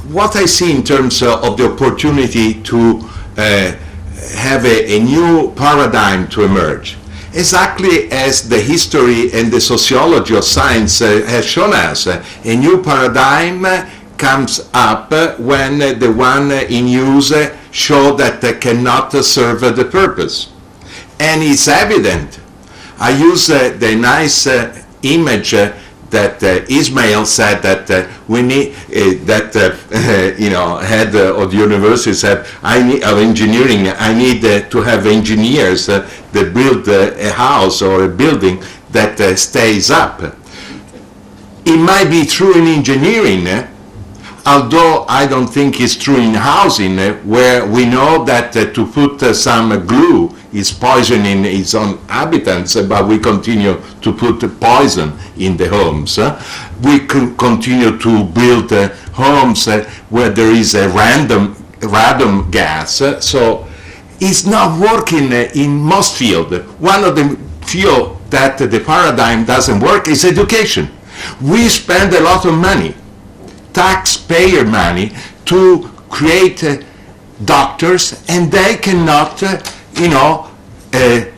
what I see in terms of the opportunity to have a new paradigm to emerge, exactly as the history and the sociology of science has shown us, a new paradigm comes up when the one in use show that they cannot serve the purpose. And it's evident. I use the nice image that Ismail said that we need, head of the university said, of engineering, I need to have engineers that build a house or a building that stays up. It might be true in engineering, although I don't think it's true in housing, where we know that to put some glue is poisoning its own inhabitants, but we continue to put poison in the homes. We continue to build homes where there is a random gas. So it's not working in most fields. One of the fields that the paradigm doesn't work is education. We spend a lot of money, taxpayer money, to create doctors, and they cannot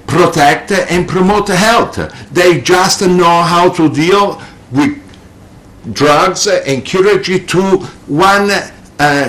protect and promote health. They just know how to deal with drugs and chirurgy to one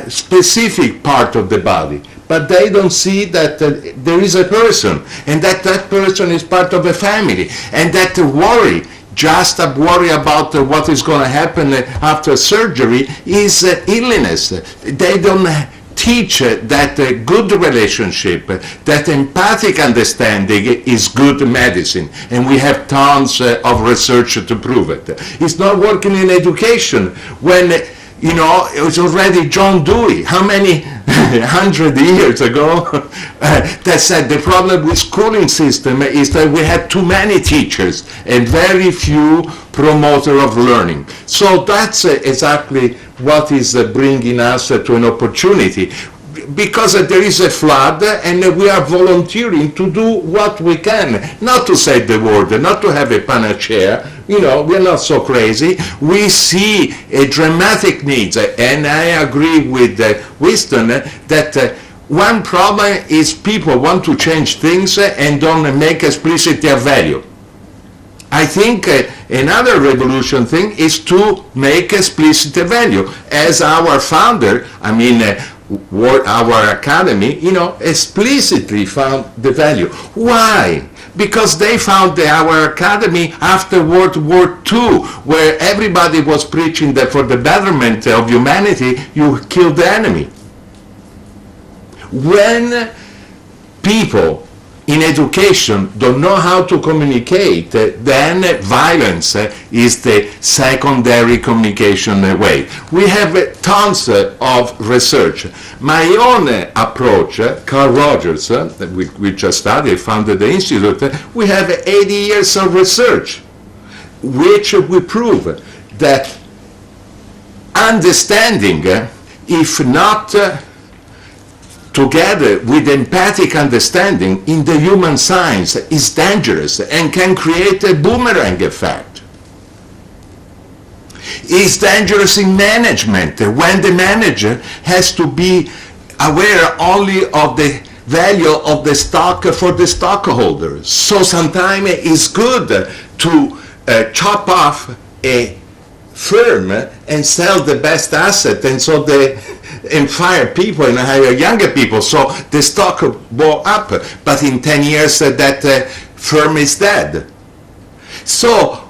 specific part of the body. But they don't see that there is a person, and that person is part of a family, and that worry, just worry about what is going to happen after surgery, is illness. They don't teach that good relationship, that empathic understanding is good medicine, and we have tons of research to prove it. It's not working in education when it was already John Dewey, how many 100 years ago, that said the problem with schooling system is that we had too many teachers and very few promoter of learning. So that's exactly what is bringing us to an opportunity, because there is a flood and we are volunteering to do what we can, not to save the world, not to have a panacea. We're not so crazy. We see a dramatic needs, and I agree with Winston that one problem is people want to change things and don't make explicit their value. I think another revolution thing is to make explicit the value. As our founder, our academy, explicitly found the value. Why? Because they found our academy after World War II, where everybody was preaching that for the betterment of humanity, you kill the enemy. When people in education don't know how to communicate, then violence is the secondary communication way. We have tons of research. My own approach, Carl Rogers, which I studied, founded the Institute, we have 80 years of research, which we prove that understanding, if not together with empathic understanding in the human science, is dangerous and can create a boomerang effect. It's dangerous in management when the manager has to be aware only of the value of the stock for the stockholders. So sometimes it's good to chop off a firm and sell the best asset, and fire people and hire younger people, so the stock will go up, but in 10 years that firm is dead. So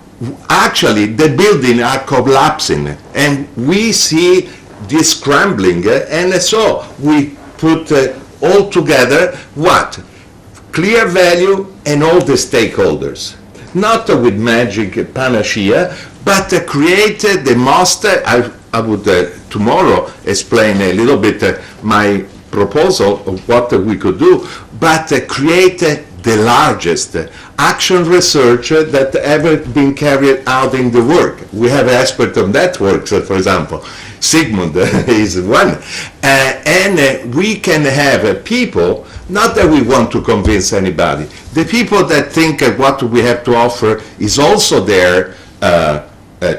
actually the buildings are collapsing, and we see this crumbling, and so we put all together what? Clear value and all the stakeholders. Not with magic panacea, but create the most, I would tomorrow explain a little bit my proposal of what we could do, but create the largest action research that ever been carried out in the work. We have experts on networks, for example. Sigmund is one. And we can have people, not that we want to convince anybody, the people that think what we have to offer is also their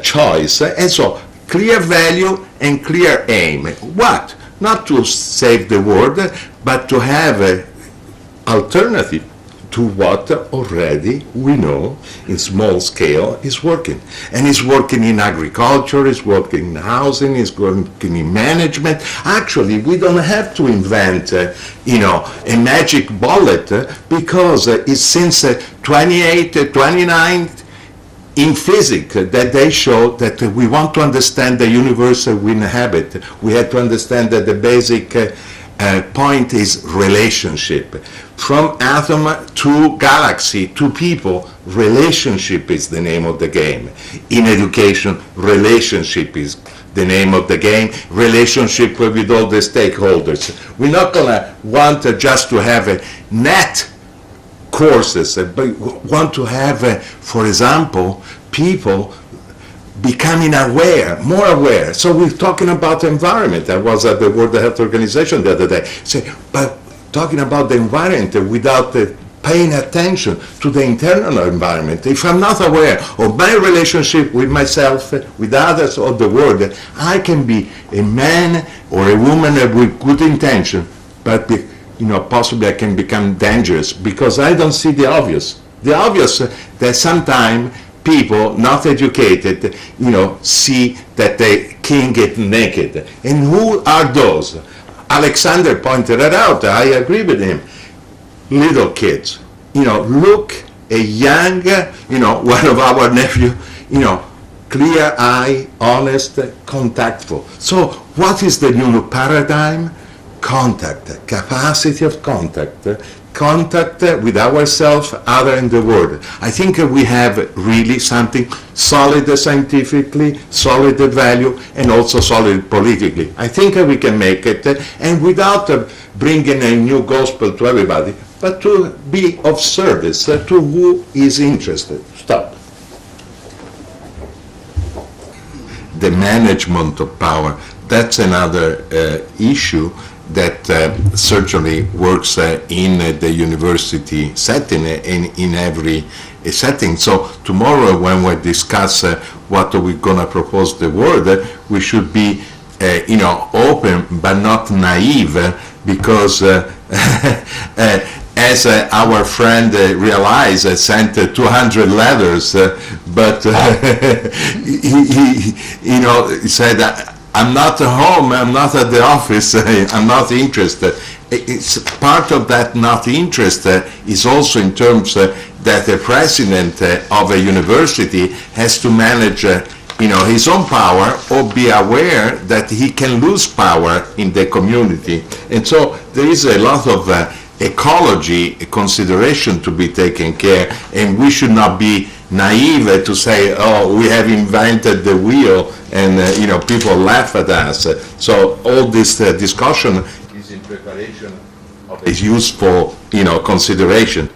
choice, and so clear value and clear aim. What? Not to save the world, but to have an alternative to what already we know in small scale is working. And it's working in agriculture, it's working in housing, it's working in management. Actually, we don't have to invent, a magic bullet because it's since 28, 29 in physics that they show that we want to understand the universe we inhabit. We have to understand that the basic point is relationship. From atom to galaxy to people, relationship is the name of the game. In education, relationship is the name of the game, relationship with all the stakeholders. We're not going to want just to have a net courses, but we want to have, for example, people becoming aware, more aware. So we're talking about the environment. I was at the World Health Organization the other day. But talking about the environment without paying attention to the internal environment. If I'm not aware of my relationship with myself, with others, or the world, I can be a man or a woman with good intention, but possibly I can become dangerous because I don't see the obvious. The obvious that sometimes people not educated, see that they can get naked. And who are those? Alexander pointed it out. I agree with him. Little kids. Look, a young, one of our nephew, clear eye, honest, contactful. So what is the new paradigm? Contact, capacity of contact with ourselves, other in the world. I think we have really something solid scientifically, solid value, and also solid politically. I think we can make it, and without bringing a new gospel to everybody, but to be of service to who is interested. Stop. The management of power, that's another issue that certainly works in the university setting and in every setting. So tomorrow when we discuss what we're going to propose the world, we should be open but not naive, because as our friend realized, sent 200 letters, but he said, I'm not at home, I'm not at the office, I'm not interested. It's part of that not interest is also in terms that the president of a university has to manage his own power, or be aware that he can lose power in the community. And so there is a lot of ecology consideration to be taken care, and we should not be naive to say, oh, we have invented the wheel, and people laugh at us. So all this discussion is in preparation of a useful consideration.